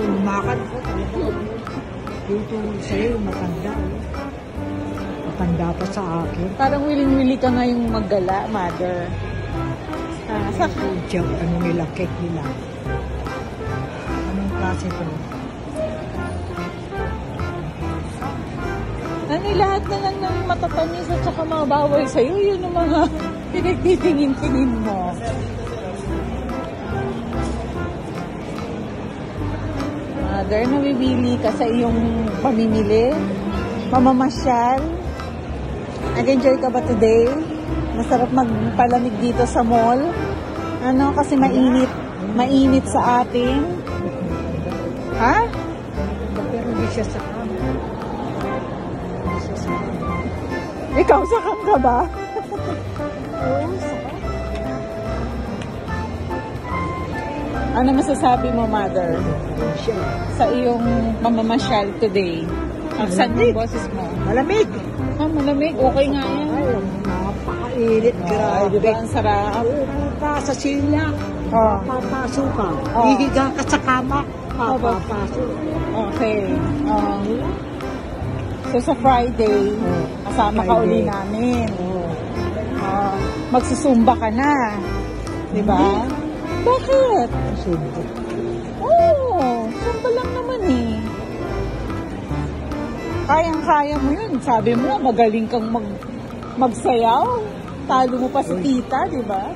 lumakad ko talaga. Yung tungkol sa'yo, matanda. Matanda pa sa akin. Parang wiling-wili ka ngayong maggala, mother. Sa Diyan, ano nila, cake nila. Anong klase ko? ano, lahat na lang ng matatamis at saka mga bawal sa'yo, yun ang mga pinagtitingin-tingin mo. Mother, namimili ka sa iyong pamimili? Mamamasyal? Nag-enjoy ka ba today? Masarap magpalamig dito sa mall? Ano, kasi mainit sa ating? Ha? Pero hindi siya sa kama. Ikaw, sakang ka ba? Oo, sakam. Ano masasabi mo, mother? Siya. Sa iyong mamamasyal today? Saan yung boses mo? Malamig. Malamig. Okay nga yan. Ay, napakainit. Grabe. Diba ang sarap? Pupunta sa silya. Oh. Papasok ka. Oh. Ihiga ka sa kama. Papasok. Okay. So sa Friday, kasama ka uli namin. Magsusumba ka na. Diba? Bakit? Sundo. Sumba lang naman eh. Kayang-kaya mo yun. Sabi mo, magaling kang magsayaw. Talo mo pa si tita, diba?